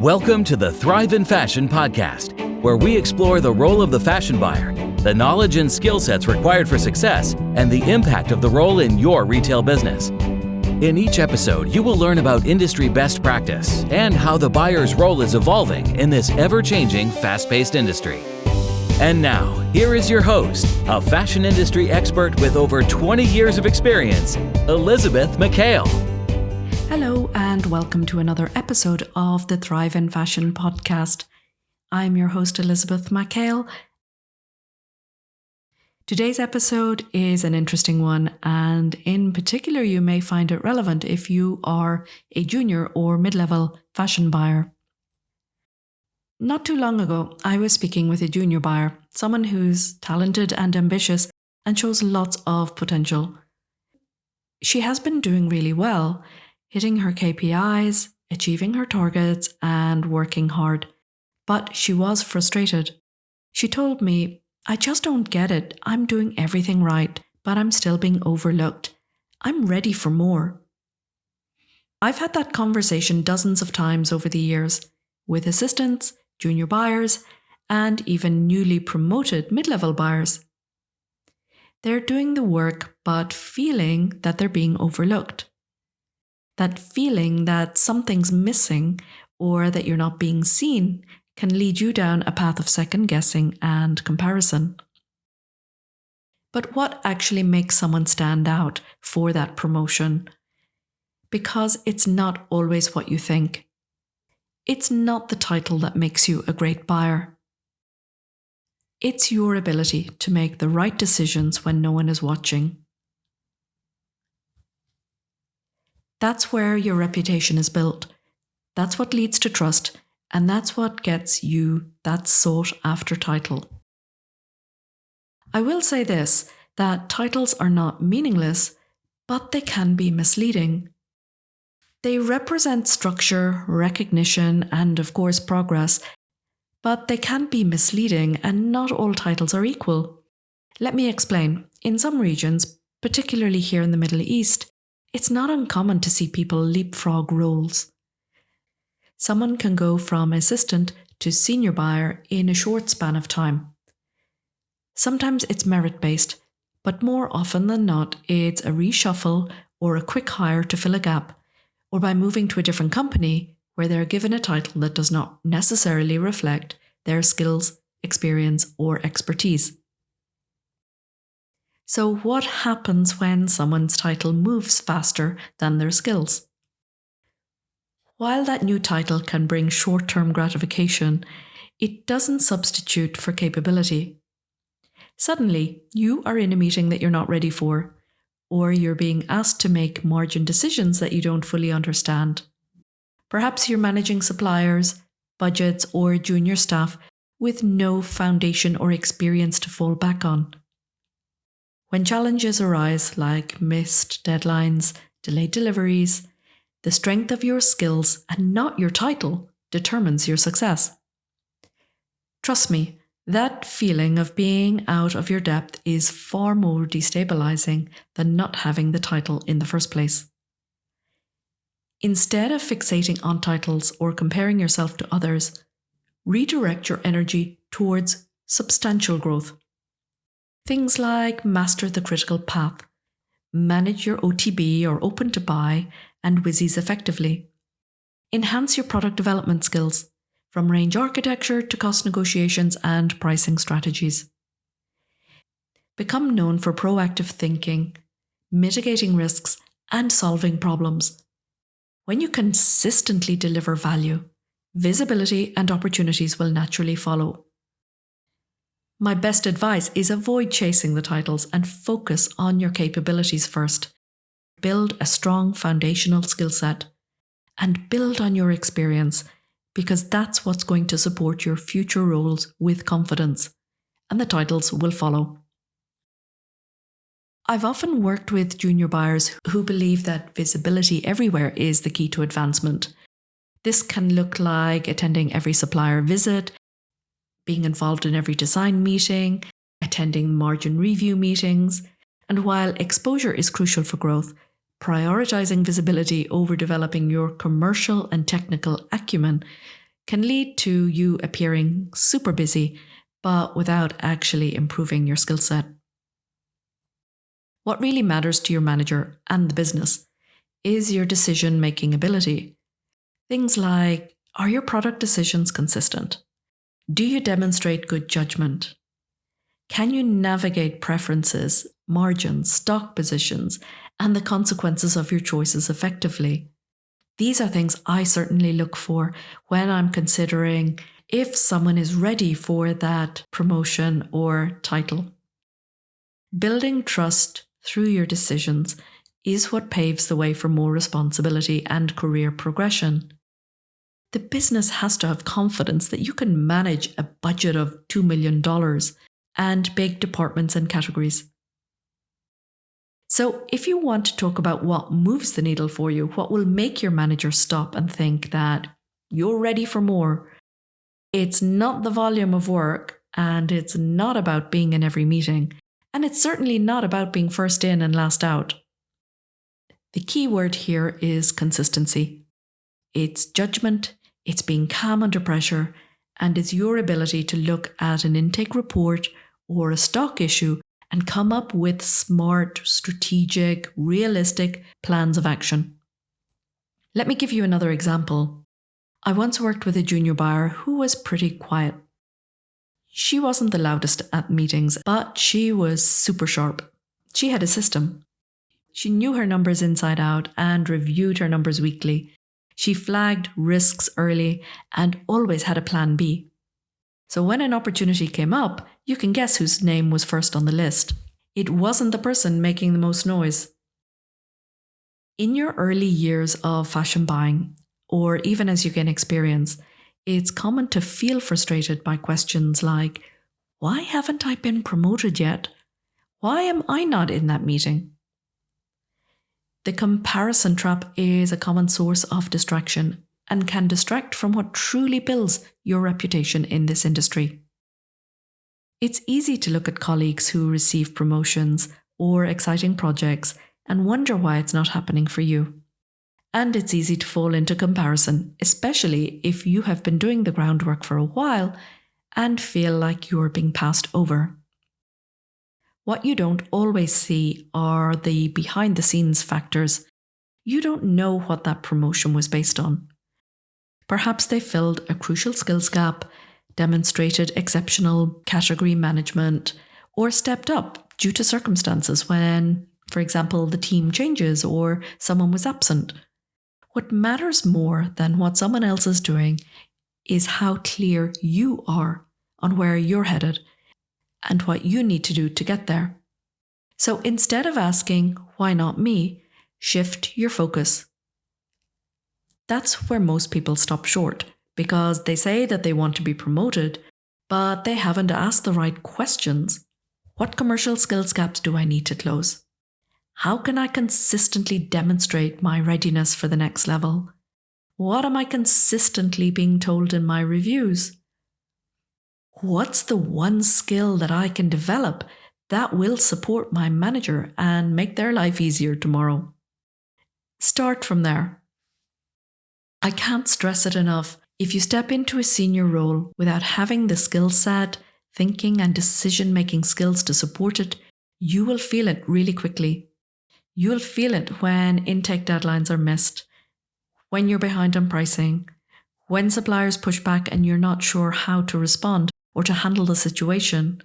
Welcome to the Thrive in Fashion podcast, where we explore the role of the fashion buyer, the knowledge and skill sets required for success, and the impact of the role in your retail business. In each episode, you will learn about industry best practice and how the buyer's role is evolving in this ever-changing, fast-paced industry. And now, here is your host, a fashion industry expert with over 20 years of experience, Elizabeth McHale. Hello and welcome to another episode of the Thrive in Fashion podcast. I'm your host, Elizabeth McHale. Today's episode is an interesting one, and in particular, you may find it relevant if you are a junior or mid-level fashion buyer. Not too long ago, I was speaking with a junior buyer, someone who's talented and ambitious and shows lots of potential. She has been doing really well, hitting her KPIs, achieving her targets, and working hard. But she was frustrated. She told me, "I just don't get it. I'm doing everything right, but I'm still being overlooked. I'm ready for more." I've had that conversation dozens of times over the years with assistants, junior buyers, and even newly promoted mid-level buyers. They're doing the work, but feeling that they're being overlooked. That feeling that something's missing or that you're not being seen can lead you down a path of second guessing and comparison. But what actually makes someone stand out for that promotion? Because it's not always what you think. It's not the title that makes you a great buyer. It's your ability to make the right decisions when no one is watching. That's where your reputation is built. That's what leads to trust, and that's what gets you that sought-after title. I will say this, that titles are not meaningless, but they can be misleading. They represent structure, recognition, and of course progress, but they can be misleading, and not all titles are equal. Let me explain. In some regions, particularly here in the Middle East, it's not uncommon to see people leapfrog roles. Someone can go from assistant to senior buyer in a short span of time. Sometimes it's merit-based, but more often than not, it's a reshuffle or a quick hire to fill a gap, or by moving to a different company where they're given a title that does not necessarily reflect their skills, experience, or expertise. So what happens when someone's title moves faster than their skills? While that new title can bring short-term gratification, it doesn't substitute for capability. Suddenly, you are in a meeting that you're not ready for, or you're being asked to make margin decisions that you don't fully understand. Perhaps you're managing suppliers, budgets, or junior staff with no foundation or experience to fall back on. When challenges arise like missed deadlines, delayed deliveries, the strength of your skills and not your title determines your success. Trust me, that feeling of being out of your depth is far more destabilizing than not having the title in the first place. Instead of fixating on titles or comparing yourself to others, redirect your energy towards substantial growth. Things like master the critical path, manage your OTB or open to buy and WYSIs effectively. Enhance your product development skills, from range architecture to cost negotiations and pricing strategies. Become known for proactive thinking, mitigating risks, and solving problems. When you consistently deliver value, visibility and opportunities will naturally follow. My best advice is avoid chasing the titles and focus on your capabilities first. Build a strong foundational skill set and build on your experience, because that's what's going to support your future roles with confidence, and the titles will follow. I've often worked with junior buyers who believe that visibility everywhere is the key to advancement. This can look like attending every supplier visit, being involved in every design meeting, attending margin review meetings, and while exposure is crucial for growth, prioritizing visibility over developing your commercial and technical acumen can lead to you appearing super busy, but without actually improving your skill set. What really matters to your manager and the business is your decision-making ability. Things like, are your product decisions consistent? Do you demonstrate good judgment? Can you navigate preferences, margins, stock positions, and the consequences of your choices effectively? These are things I certainly look for when I'm considering if someone is ready for that promotion or title. Building trust through your decisions is what paves the way for more responsibility and career progression. The business has to have confidence that you can manage a budget of $2 million and big departments and categories. So if you want to talk about what moves the needle for you, what will make your manager stop and think that you're ready for more, it's not the volume of work, and it's not about being in every meeting, and it's certainly not about being first in and last out. The key word here is consistency. It's judgment, it's being calm under pressure, and it's your ability to look at an intake report or a stock issue and come up with smart, strategic, realistic plans of action. Let me give you another example. I once worked with a junior buyer who was pretty quiet. She wasn't the loudest at meetings, but she was super sharp. She had a system. She knew her numbers inside out and reviewed her numbers weekly. She flagged risks early and always had a plan B. So when an opportunity came up, you can guess whose name was first on the list. It wasn't the person making the most noise. In your early years of fashion buying, or even as you gain experience, it's common to feel frustrated by questions like, why haven't I been promoted yet? Why am I not in that meeting? The comparison trap is a common source of distraction and can distract from what truly builds your reputation in this industry. It's easy to look at colleagues who receive promotions or exciting projects and wonder why it's not happening for you. And it's easy to fall into comparison, especially if you have been doing the groundwork for a while and feel like you're being passed over. What you don't always see are the behind-the-scenes factors. You don't know what that promotion was based on. Perhaps they filled a crucial skills gap, demonstrated exceptional category management, or stepped up due to circumstances when, for example, the team changes or someone was absent. What matters more than what someone else is doing is how clear you are on where you're headed and what you need to do to get there. So instead of asking, why not me, shift your focus. That's where most people stop short, because they say that they want to be promoted, but they haven't asked the right questions. What commercial skills gaps do I need to close? How can I consistently demonstrate my readiness for the next level? What am I consistently being told in my reviews? What's the one skill that I can develop that will support my manager and make their life easier tomorrow? Start from there. I can't stress it enough. If you step into a senior role without having the skill set, thinking and decision-making skills to support it, you will feel it really quickly. You'll feel it when intake deadlines are missed, when you're behind on pricing, when suppliers push back and you're not sure how to respond or to handle the situation,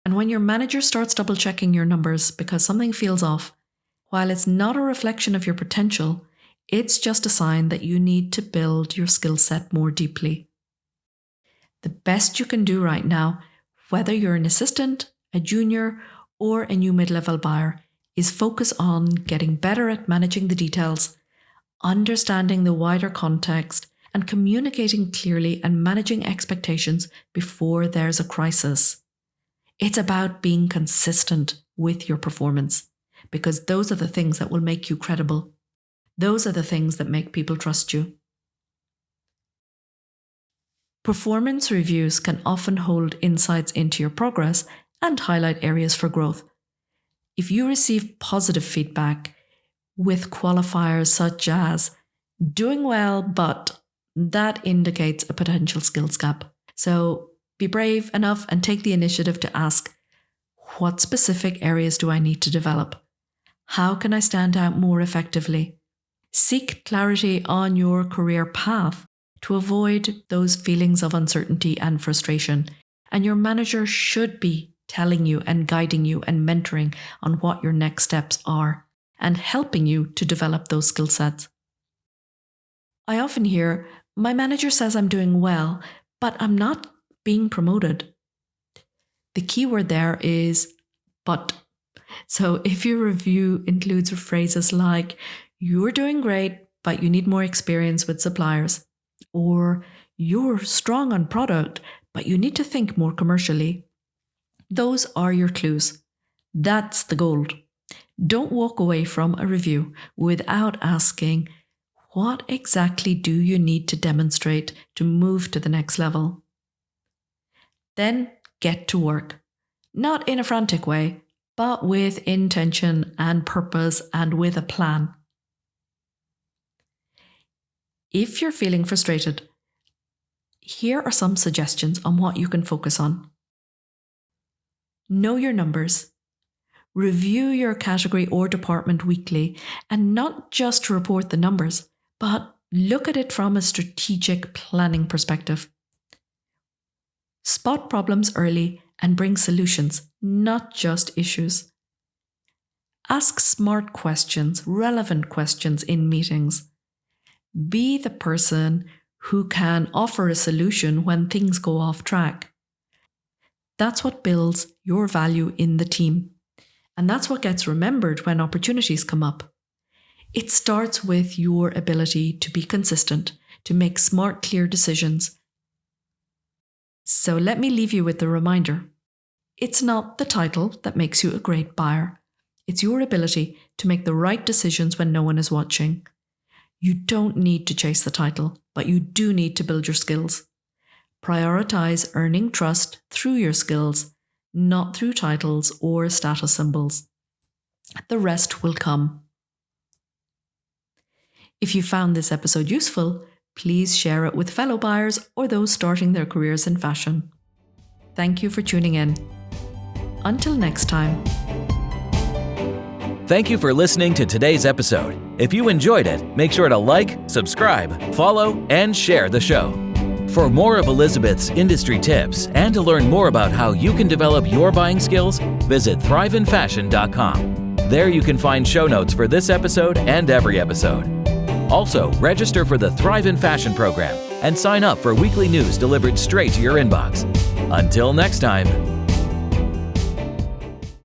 and when your manager starts double-checking your numbers because something feels off. While it's not a reflection of your potential, it's just a sign that you need to build your skill set more deeply. The best you can do right now, whether you're an assistant, a junior, or a new mid-level buyer, is focus on getting better at managing the details, understanding the wider context, and communicating clearly and managing expectations before there's a crisis. It's about being consistent with your performance, because those are the things that will make you credible. Those are the things that make people trust you. Performance reviews can often hold insights into your progress and highlight areas for growth. If you receive positive feedback with qualifiers such as doing well, but that indicates a potential skills gap. So be brave enough and take the initiative to ask, what specific areas do I need to develop? How can I stand out more effectively? Seek clarity on your career path to avoid those feelings of uncertainty and frustration. And your manager should be telling you and guiding you and mentoring on what your next steps are and helping you to develop those skill sets. I often hear, my manager says I'm doing well, but I'm not being promoted. The key word there is but. So if your review includes phrases like, you're doing great, but you need more experience with suppliers, or you're strong on product, but you need to think more commercially, those are your clues. That's the gold. Don't walk away from a review without asking, what exactly do you need to demonstrate to move to the next level? Then get to work. Not in a frantic way, but with intention and purpose and with a plan. If you're feeling frustrated, here are some suggestions on what you can focus on. Know your numbers. Review your category or department weekly, and not just to report the numbers, but look at it from a strategic planning perspective. Spot problems early and bring solutions, not just issues. Ask smart questions, relevant questions in meetings. Be the person who can offer a solution when things go off track. That's what builds your value in the team. And that's what gets remembered when opportunities come up. It starts with your ability to be consistent, to make smart, clear decisions. So let me leave you with the reminder. It's not the title that makes you a great buyer. It's your ability to make the right decisions when no one is watching. You don't need to chase the title, but you do need to build your skills. Prioritize earning trust through your skills, not through titles or status symbols. The rest will come. If you found this episode useful, please share it with fellow buyers or those starting their careers in fashion. Thank you for tuning in. Until next time. Thank you for listening to today's episode. If you enjoyed it, make sure to like, subscribe, follow, and share the show. For more of Elizabeth's industry tips and to learn more about how you can develop your buying skills, visit thriveinfashion.com. There you can find show notes for this episode and every episode. Also, register for the Thrive in Fashion program and sign up for weekly news delivered straight to your inbox. Until next time.